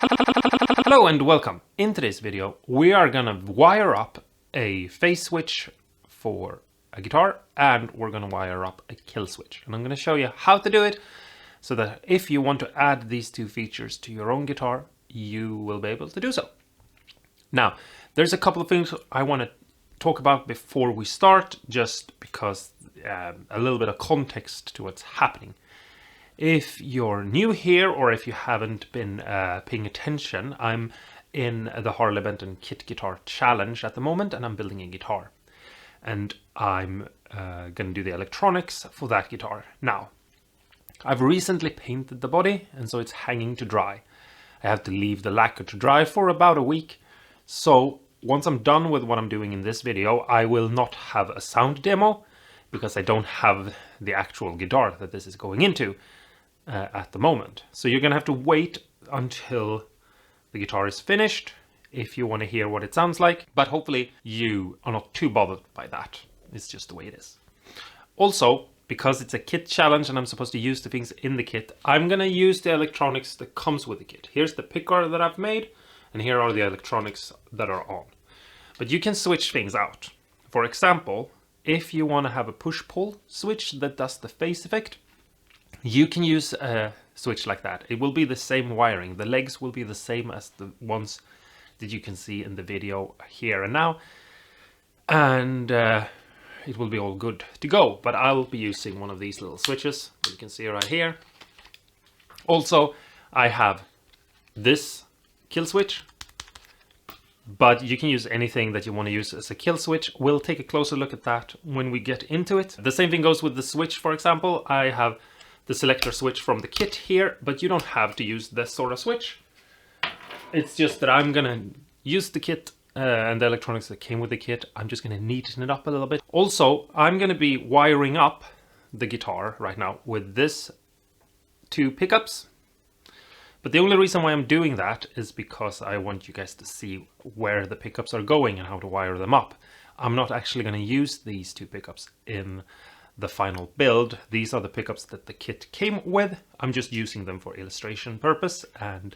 Hello and welcome. In today's video we are gonna wire up a phase switch for a guitar and we're gonna wire up a kill switch, and I'm gonna show you how to do it so that if you want to add these two features to your own guitar you will be able to do so. Now there's a couple of things I want to talk about before we start, just because a little bit of context to what's happening. If you're new here or if you haven't been paying attention, I'm in the Harley Benton Kit Guitar Challenge at the moment and I'm building a guitar. And I'm going to do the electronics for that guitar. Now, I've recently painted the body and so it's hanging to dry. I have to leave the lacquer to dry for about a week. So once I'm done with what I'm doing in this video, I will not have a sound demo because I don't have the actual guitar that this is going into at the moment. So you're gonna have to wait until the guitar is finished if you want to hear what it sounds like, but hopefully you are not too bothered by that. It's just the way it is. Also, because it's a kit challenge and I'm supposed to use the things in the kit, I'm gonna use the electronics that comes with the kit. Here's the picker that I've made and here are the electronics that are on. But you can switch things out. For example, if you want to have a push-pull switch that does the phase effect, you can use a switch like that. It will be the same wiring. The legs will be the same as the ones that you can see in the video here and now. And it will be all good to go. But I'll be using one of these little switches that you can see right here. Also, I have this kill switch. But you can use anything that you want to use as a kill switch. We'll take a closer look at that when we get into it. The same thing goes with the switch, for example. I have the selector switch from the kit here, but you don't have to use this sort of switch. It's just that I'm gonna use the kit and the electronics that came with the kit. I'm just gonna neaten it up a little bit. Also, I'm gonna be wiring up the guitar right now with this two pickups. But the only reason why I'm doing that is because I want you guys to see where the pickups are going and how to wire them up. I'm not actually gonna use these two pickups in the final build. These are the pickups that the kit came with. I'm just using them for illustration purpose and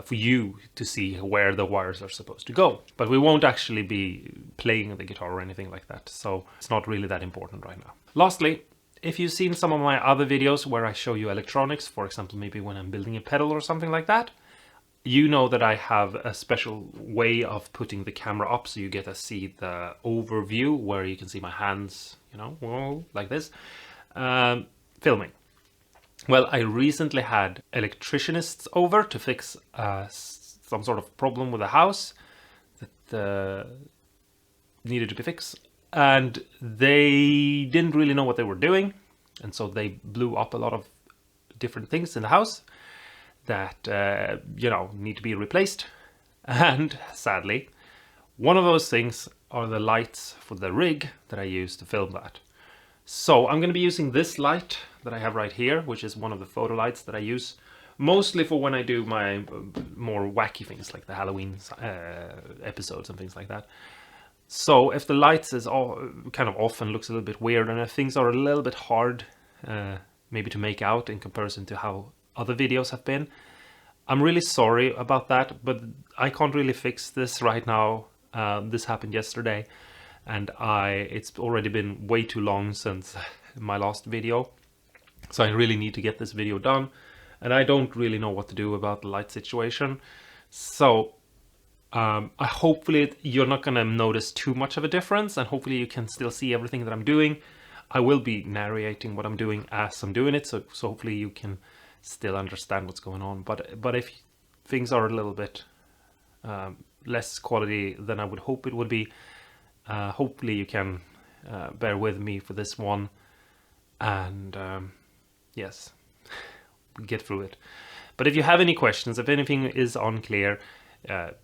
for you to see where the wires are supposed to go. But we won't actually be playing the guitar or anything like that, so it's not really that important right now. Lastly, if you've seen some of my other videos where I show you electronics, for example maybe when I'm building a pedal or something like that, you know that I have a special way of putting the camera up so you get to see the overview where you can see my hands, you know, like this, filming. Well, I recently had electricianists over to fix some sort of problem with the house that needed to be fixed, and they didn't really know what they were doing, and so they blew up a lot of different things in the house that you know, need to be replaced. And sadly, one of those things are the lights for the rig that I use to film that. So I'm going to be using this light that I have right here, which is one of the photo lights that I use mostly for when I do my more wacky things like the Halloween episodes and things like that. So if the lights is all kind of off and looks a little bit weird and if things are a little bit hard maybe to make out in comparison to how other videos have been, I'm really sorry about that, but I can't really fix this right now. This happened yesterday and it's already been way too long since my last video, so I really need to get this video done and I don't really know what to do about the light situation. So hopefully you're not gonna notice too much of a difference and hopefully you can still see everything that I'm doing. I will be narrating what I'm doing as I'm doing it, so hopefully you can still understand what's going on. But if things are a little bit less quality than I would hope it would be, hopefully you can bear with me for this one and yes, get through it. But if you have any questions, if anything is unclear,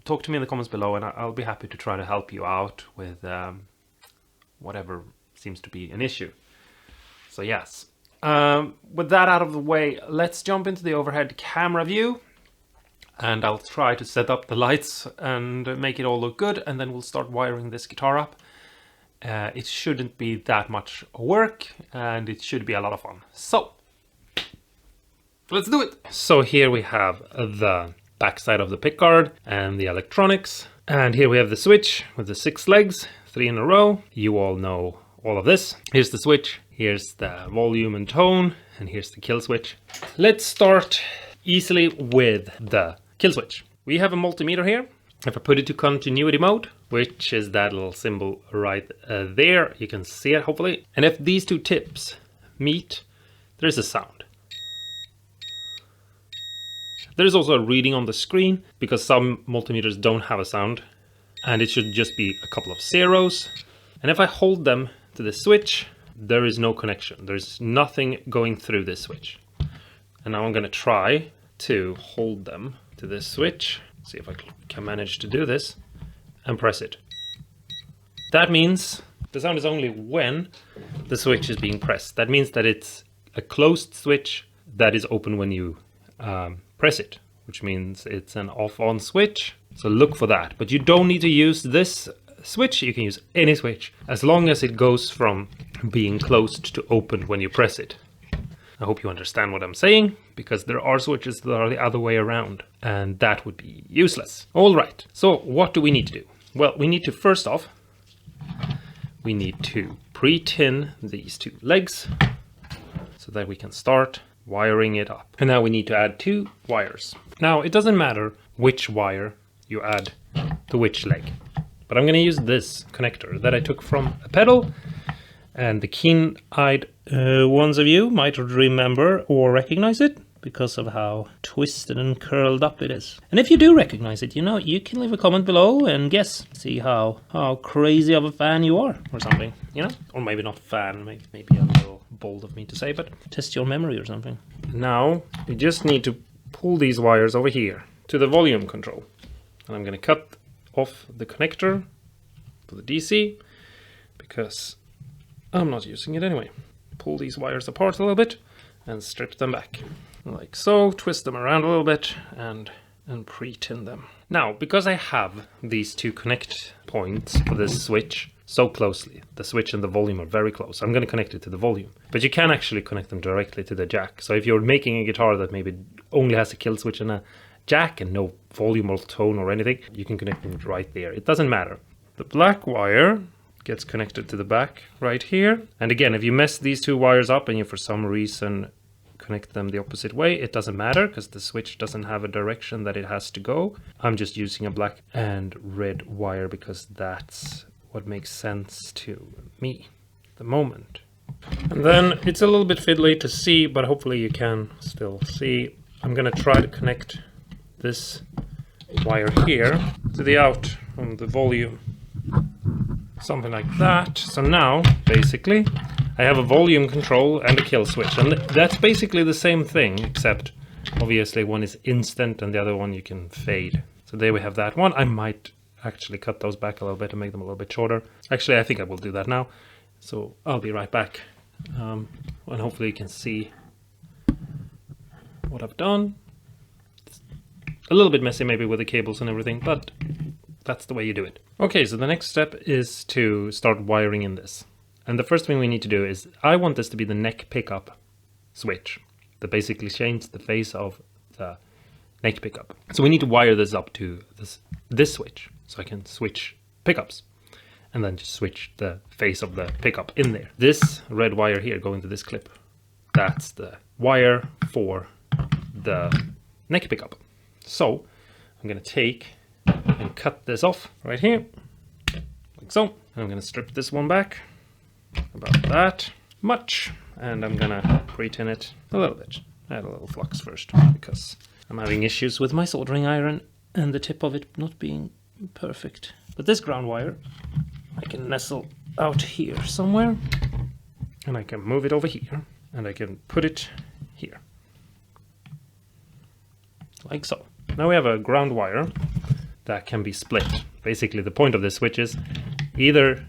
talk to me in the comments below and I'll be happy to try to help you out with whatever seems to be an issue. So yes, with that out of the way, let's jump into the overhead camera view and I'll try to set up the lights and make it all look good, and then we'll start wiring this guitar up. It shouldn't be that much work and it should be a lot of fun. So let's do it. So here we have the backside of the pickguard and the electronics. And here we have the switch with the 6 legs, 3 in a row. You all know all of this. Here's the switch, here's the volume and tone, and here's the kill switch. Let's start easily with the kill switch. We have a multimeter here. If I put it to continuity mode, which is that little symbol right there, you can see it hopefully. And if these two tips meet, there's a sound. There's also a reading on the screen because some multimeters don't have a sound, and it should just be a couple of zeros. And if I hold them to the switch, there is no connection. There's nothing going through this switch. And now I'm going to try to hold them to this switch. See if I can manage to do this and press it. That means the sound is only when the switch is being pressed. That means that it's a closed switch that is open when you press it, which means it's an off-on switch. So look for that. But you don't need to use this switch. You can use any switch as long as it goes from being closed to open when you press it. I hope you understand what I'm saying, because there are switches that are the other way around, and that would be useless. All right, so what do we need to do? Well, we need to, first off, we need to pre-tin these 2 legs so that we can start wiring it up. And now we need to add 2 wires. Now, it doesn't matter which wire you add to which leg, but I'm going to use this connector that I took from a pedal. And the keen-eyed ones of you might remember or recognize it because of how twisted and curled up it is. And if you do recognize it, you know, you can leave a comment below and guess. See how crazy of a fan you are or something, you know? Or maybe not fan, maybe a little bold of me to say, but test your memory or something. Now, you just need to pull these wires over here to the volume control. And I'm going to cut off the connector for the DC because I'm not using it anyway. Pull these wires apart a little bit and strip them back. Like so, twist them around a little bit and pre-tin them. Now, because I have these 2 connect points for this switch so closely, the switch and the volume are very close, I'm going to connect it to the volume. But you can actually connect them directly to the jack. So if you're making a guitar that maybe only has a kill switch and a jack and no volume or tone or anything, you can connect them right there. It doesn't matter. The black wire gets connected to the back right here. And again, if you mess these 2 wires up and you for some reason connect them the opposite way, it doesn't matter because the switch doesn't have a direction that it has to go. I'm just using a black and red wire because that's what makes sense to me at the moment. And then it's a little bit fiddly to see, but hopefully you can still see. I'm going to try to connect this wire here to the out from the volume. Something like that. So now, basically, I have a volume control and a kill switch. And that's basically the same thing, except obviously one is instant and the other one you can fade. So there we have that one. I might actually cut those back a little bit and make them a little bit shorter. Actually, I think I will do that now. So I'll be right back. And hopefully you can see what I've done. It's a little bit messy maybe with the cables and everything, but that's the way you do it. Okay, so the next step is to start wiring in this. And the first thing we need to do is, I want this to be the neck pickup switch that basically changes the phase of the neck pickup. So we need to wire this up to this switch, so I can switch pickups and then just switch the phase of the pickup in there. This red wire here going to this clip, that's the wire for the neck pickup. So I'm going to take and cut this off right here, like so. I'm going to strip this one back, about that much, and I'm going to pre-tin it a little bit. Add a little flux first, because I'm having issues with my soldering iron and the tip of it not being perfect. But this ground wire, I can nestle out here somewhere, and I can move it over here, and I can put it here, like so. Now we have a ground wire that can be split. Basically, the point of this switch is either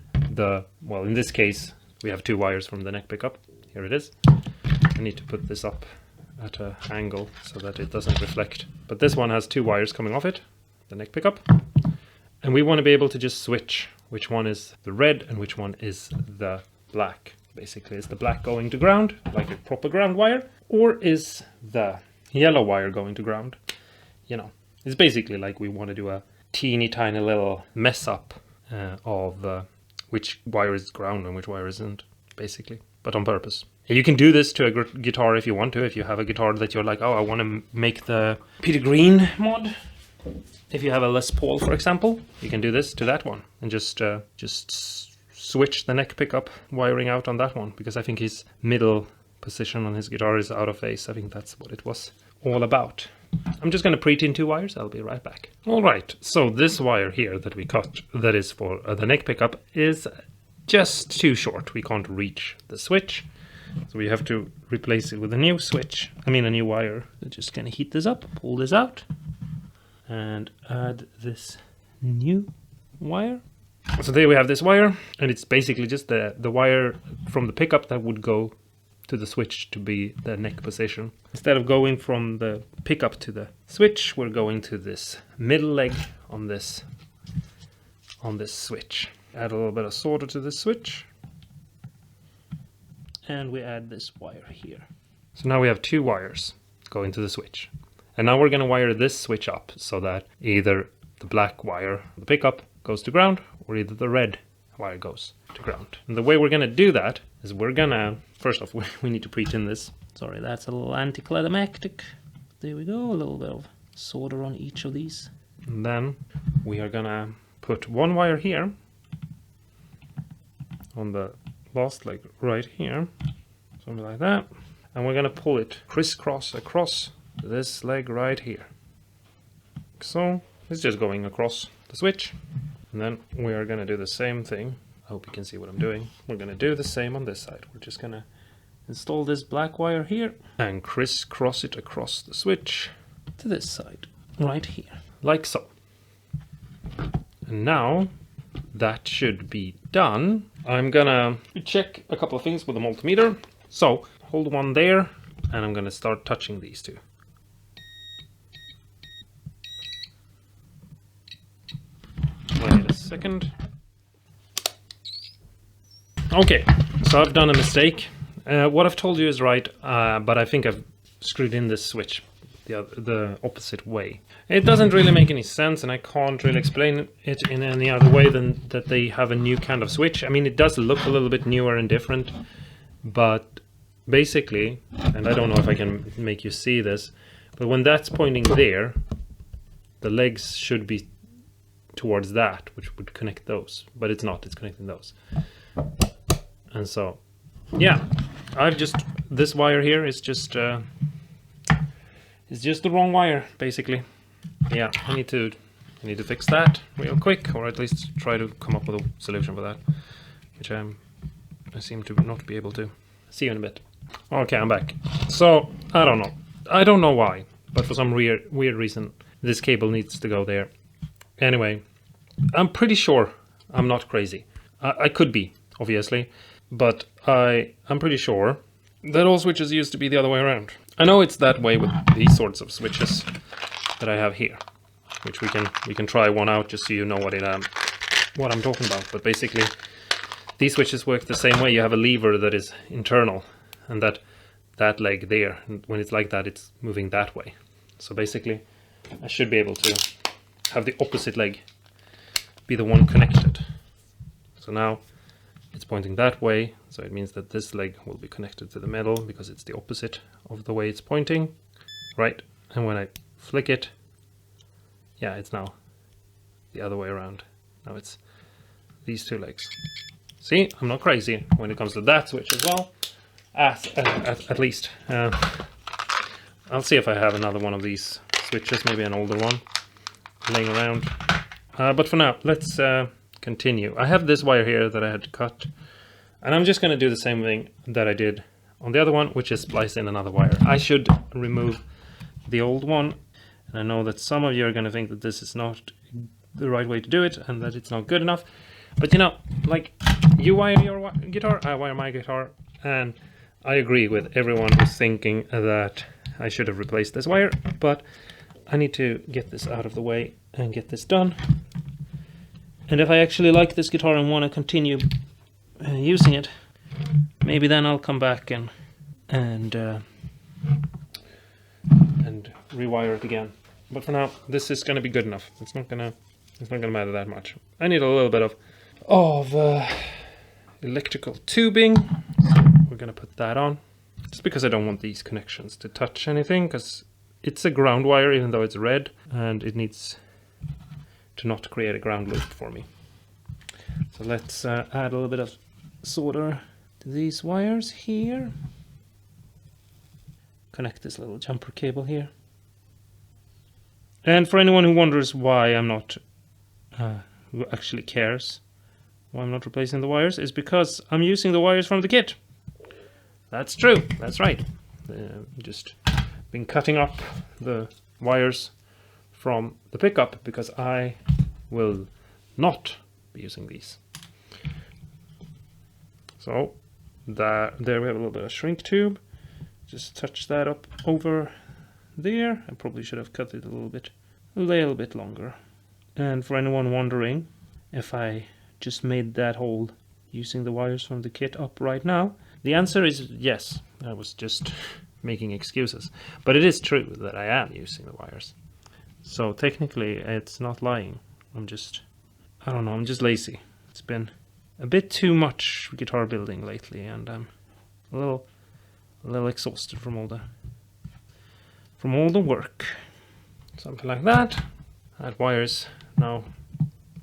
well, in this case, we have 2 wires from the neck pickup. Here it is. I need to put this up at an angle so that it doesn't reflect. But this one has 2 wires coming off it, the neck pickup. And we want to be able to just switch which one is the red and which one is the black. Basically, is the black going to ground, like a proper ground wire, or is the yellow wire going to ground? You know, It's basically like we want to do a teeny tiny little mess up of which wire is ground and which wire isn't, basically, but on purpose. And you can do this to a guitar if you want to. If you have a guitar that you're like, oh, I want to make the Peter Green mod. If you have a Les Paul, for example, you can do this to that one and just switch the neck pickup wiring out on that one, because I think his middle position on his guitar is out of phase. I think that's what it was all about. I'm just going to pre-tune 2 wires. I'll be right back. All right, so this wire here that we cut, that is for the neck pickup, is just too short. We can't reach the switch, so we have to replace it with a new switch. I mean a new wire. So just going to heat this up, pull this out, and add this new wire. So there we have this wire, and it's basically just the wire from the pickup that would go to the switch to be the neck position. Instead of going from the pickup to the switch, we're going to this middle leg on this switch. Add a little bit of solder to this switch, and we add this wire here. So now we have 2 wires going to the switch, and now we're going to wire this switch up so that either the black wire, the pickup, goes to ground, or either the red wire goes to ground. And the way we're going to do that is we're going to, first off, we need to pre-tune this. Sorry, that's a little anticlimactic. There we go, a little bit of solder on each of these. And then we are going to put 1 wire here on the last leg right here, something like that. And we're going to pull it crisscross across this leg right here. So it's just going across the switch. And then we are going to do the same thing. I hope you can see what I'm doing. We're going to do the same on this side. We're just going to install this black wire here and crisscross it across the switch to this side, right here, like so. And now that should be done. I'm going to check a couple of things with the multimeter. So hold one there, and I'm going to start touching these 2. Wait a second. Okay, so I've done a mistake. What I've told you is right, but I think I've screwed in this switch the opposite way. It doesn't really make any sense, and I can't really explain it in any other way than that they have a new kind of switch. I mean, it does look a little bit newer and different, but basically, and I don't know if I can make you see this, but when that's pointing there, the legs should be towards that, which would connect those, but it's not, it's connecting those. And so, yeah, this wire here is just the wrong wire, basically. Yeah, I need to fix that real quick, or at least try to come up with a solution for that, which I seem to not be able to. See you in a bit. Okay, I'm back. So, I don't know why, but for some weird reason, this cable needs to go there. Anyway, I'm pretty sure I'm not crazy. I could be, obviously, but I'm pretty sure that all switches used to be the other way around. I know it's that way with these sorts of switches that I have here, which we can try one out just so you know what I'm talking about. But basically, these switches work the same way. You have a lever that is internal, and that leg there, when it's like that, it's moving that way. So basically, I should be able to have the opposite leg be the one connected. So now it's pointing that way, so it means that this leg will be connected to the middle because it's the opposite of the way it's pointing, right? And when I flick it, yeah, it's now the other way around. Now it's these 2 legs. See, I'm not crazy when it comes to that switch as well, at least. I'll see if I have another one of these switches, maybe an older one, laying around. But for now, let's continue. I have this wire here that I had to cut, and I'm just going to do the same thing that I did on the other one, which is splice in another wire. I should remove the old one, and I know that some of you are going to think that this is not the right way to do it and that it's not good enough, but you know, like, you wire your guitar, I wire my guitar, and I agree with everyone who's thinking that I should have replaced this wire, but I need to get this out of the way and get this done. And if I actually like this guitar and want to continue using it, maybe then I'll come back and rewire it again. But for now, this is gonna be good enough. It's not gonna matter that much. I need a little bit of electrical tubing. So we're gonna put that on, just because I don't want these connections to touch anything, because it's a ground wire even though it's red, and it needs to not create a ground loop for me. So let's add a little bit of solder to these wires here. Connect this little jumper cable here. And for anyone who wonders why I'm not, who actually cares why I'm not replacing the wires, is because I'm using the wires from the kit. That's true, that's right. Just been cutting up the wires from the pickup because I will not be using these. So there we have a little bit of shrink tube. Just touch that up over there. I probably should have cut it a little bit longer. And for anyone wondering if I just made that hole using the wires from the kit up right now, the answer is yes. I was just making excuses. But it is true that I am using the wires. So technically it's not lying. I'm just lazy. It's been a bit too much guitar building lately, and I'm a little exhausted from all the work. Something like that. That wire's now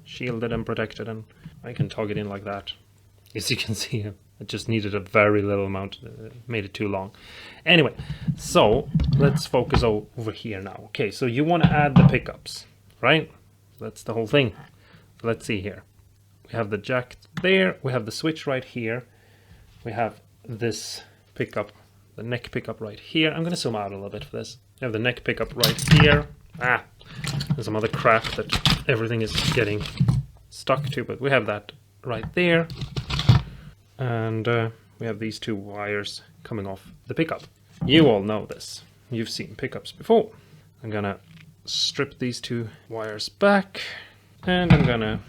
shielded and protected, and I can tug it in like that. As you can see, it just needed a very little amount, made it too long. Anyway, so let's focus over here now. Okay, so you want to add the pickups, right? That's the whole thing. Let's see here. We have the jack there, we have the switch right here, we have this pickup, the neck pickup right here. I'm going to zoom out a little bit for this. We have the neck pickup right here. There's some other crap that everything is getting stuck to, but we have that right there. And we have these two wires coming off the pickup. You all know this. You've seen pickups before. I'm gonna strip these two wires back, and I'm gonna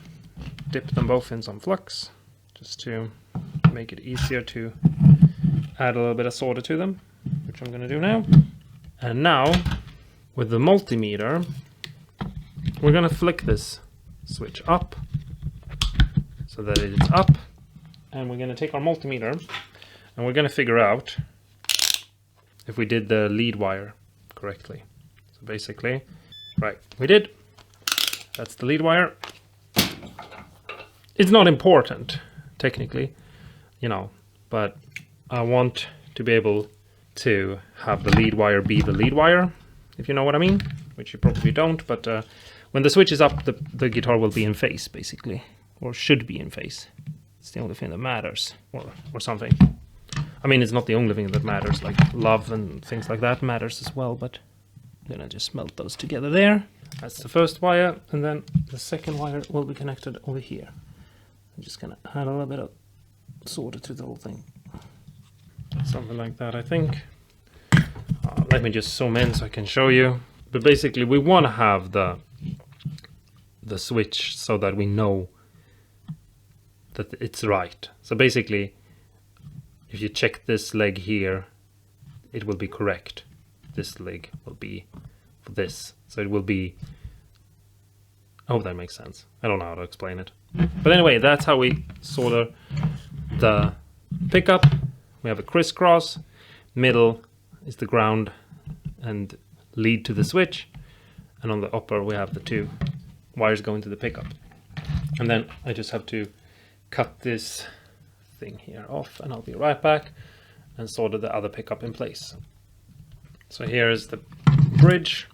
dip them both in some flux just to make it easier to add a little bit of solder to them, which I'm gonna do now. And now with the multimeter, we're gonna flick this switch up so that it is up, and we're gonna take our multimeter and we're gonna figure out if we did the lead wire correctly. So basically, right, we did. That's the lead wire. It's not important, technically, you know, but I want to be able to have the lead wire be the lead wire, if you know what I mean, which you probably don't, but when the switch is up, the guitar will be in phase, basically, or should be in phase. It's the only thing that matters, or something. I mean, it's not the only thing that matters, like love and things like that matters as well, but I'm gonna just melt those together there. That's the first wire, and then the second wire will be connected over here. I'm just gonna add a little bit of solder to the whole thing. Something like that, I think. Let me just zoom in so I can show you. But basically, we want to have the switch so that we know that it's right. So basically, if you check this leg here, it will be correct. This leg will be for this. So it will be... I hope that makes sense. I don't know how to explain it. But anyway, that's how we solder the pickup. We have a crisscross. Middle is the ground and lead to the switch. And on the upper we have the two wires going to the pickup. And then I just have to cut this thing here off, and I'll be right back and solder the other pickup in place. So here is the bridge.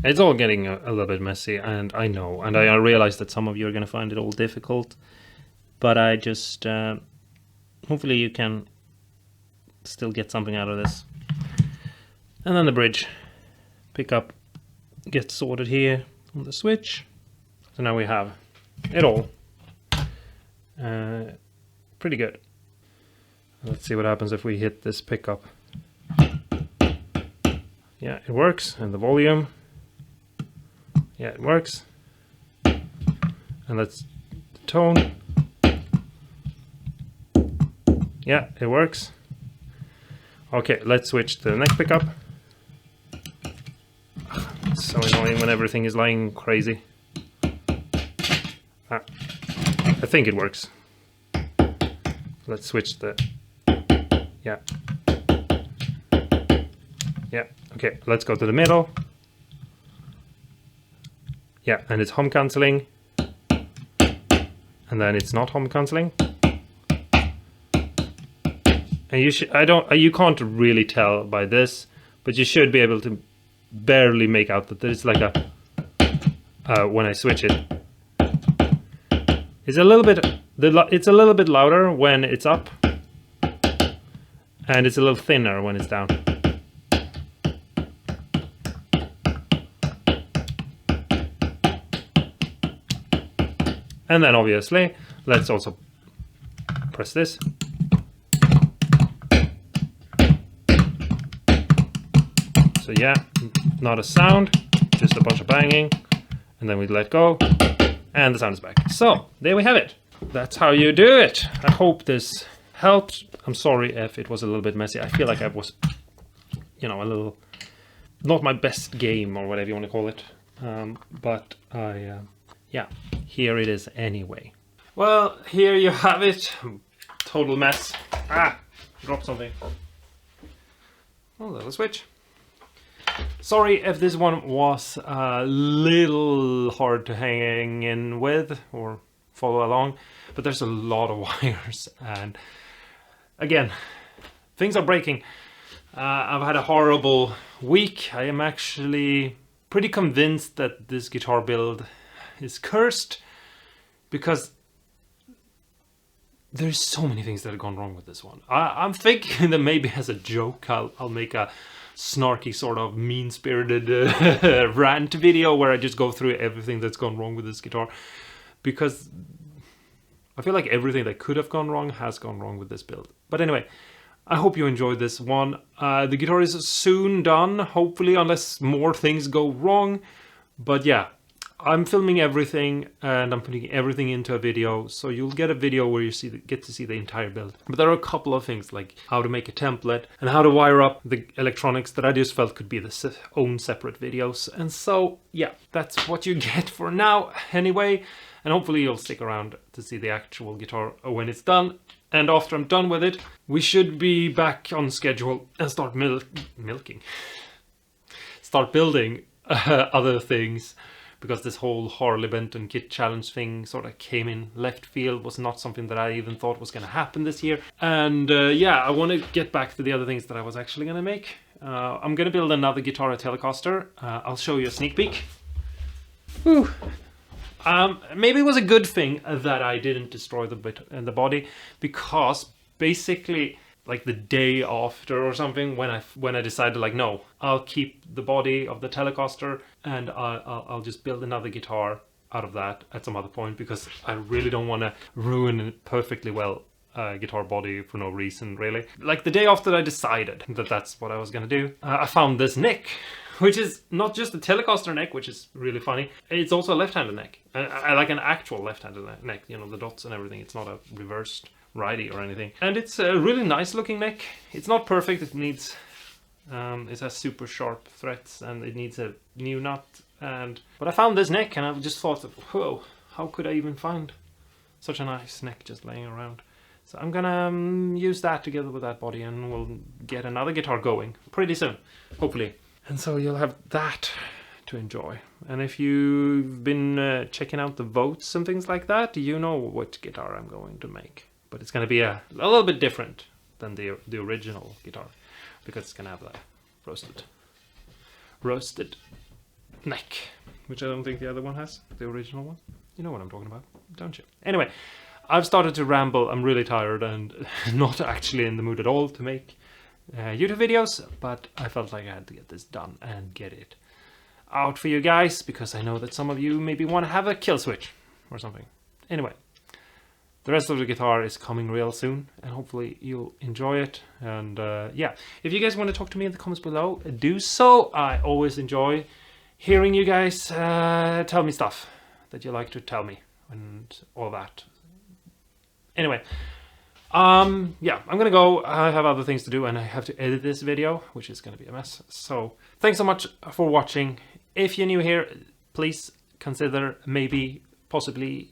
It's all getting a little bit messy, and I know, and I realize that some of you are going to find it all difficult, but I just hopefully you can still get something out of this. And then the bridge pickup gets sorted here on the switch. So now we have it all. Pretty good. Let's see what happens if we hit this pickup. Yeah, it works. And the volume. Yeah, it works. And that's the tone. Yeah, it works. Okay, let's switch to the next pickup. It's so so annoying when everything is lying crazy. I think it works. Let's switch the... Yeah. Yeah, okay, let's go to the middle. Yeah, and it's hum cancelling. And then it's not hum cancelling. And you can't really tell by this, but you should be able to barely make out that there's like a when I switch it. It's a little bit louder when it's up, and it's a little thinner when it's down. And then obviously, let's also press this. So yeah, not a sound, just a bunch of banging, and then we let go, and the sound is back. So there we have it. That's how you do it. I hope this helped. I'm sorry if it was a little bit messy. I feel like I was, a little, not my best game or whatever you want to call it. But yeah, here it is anyway. Well, here you have it. Total mess. Dropped something. Oh, little switch. Sorry if this one was a little hard to hang in with or follow along, but there's a lot of wires, and again, things are breaking. I've had a horrible week. I am actually pretty convinced that this guitar build is cursed, because there's so many things that have gone wrong with this one. I'm thinking that maybe as a joke I'll make a snarky sort of mean-spirited rant video where I just go through everything that's gone wrong with this guitar, because I feel like everything that could have gone wrong has gone wrong with this build. But anyway, I hope you enjoyed this one. The guitar is soon done, hopefully, unless more things go wrong. But yeah, I'm filming everything and I'm putting everything into a video, so you'll get a video where you get to see the entire build. But there are a couple of things like how to make a template and how to wire up the electronics that I just felt could be the own separate videos. And so yeah, that's what you get for now anyway. And hopefully you'll stick around to see the actual guitar when it's done. And after I'm done with it, we should be back on schedule and start start building other things. Because this whole Harley Benton kit challenge thing sort of came in left field, was not something that I even thought was going to happen this year. And yeah, I want to get back to the other things that I was actually going to make. I'm going to build another guitar, a Telecaster. I'll show you a sneak peek. Whew. Maybe it was a good thing that I didn't destroy the body, because basically, like the day after or something, when I decided, like, no, I'll keep the body of the Telecaster and I'll just build another guitar out of that at some other point, because I really don't want to ruin a perfectly well guitar body for no reason, really. Like the day after I decided that that's what I was gonna do, I found this neck, which is not just a Telecaster neck, which is really funny. It's also a left-handed neck. I like an actual left-handed neck, the dots and everything. It's not a reversed righty or anything. And it's a really nice looking neck. It's not perfect. It needs it has super sharp threads and it needs a new nut. But I found this neck and I just thought, whoa, how could I even find such a nice neck just laying around? So I'm gonna use that together with that body and we'll get another guitar going pretty soon, hopefully. And so you'll have that to enjoy. And if you've been checking out the votes and things like that, you know what guitar I'm going to make. But it's going to be a little bit different than the original guitar, because it's going to have that roasted neck, which I don't think the other one has, the original one. You know what I'm talking about, don't you? Anyway, I've started to ramble. I'm really tired and not actually in the mood at all to make YouTube videos, but I felt like I had to get this done and get it out for you guys, because I know that some of you maybe want to have a kill switch or something. Anyway, the rest of the guitar is coming real soon, and hopefully you'll enjoy it. And yeah, if you guys want to talk to me in the comments below, do so. I always enjoy hearing you guys tell me stuff that you like to tell me and all that. Anyway, yeah, I'm gonna go. I have other things to do and I have to edit this video, which is gonna be a mess. So thanks so much for watching. If you're new here, please consider maybe possibly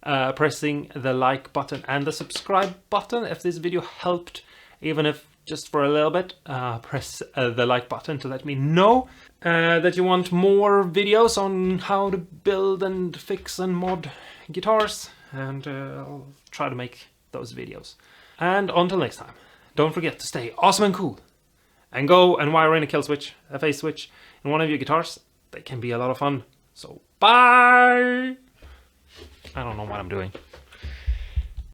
pressing the like button and the subscribe button if this video helped, even if just for a little bit. Press the like button to let me know that you want more videos on how to build and fix and mod guitars, and I'll try to make those videos. And until next time, don't forget to stay awesome and cool, and go and wire in a kill switch, a phase switch in one of your guitars. They can be a lot of fun. So bye! I don't know what I'm doing.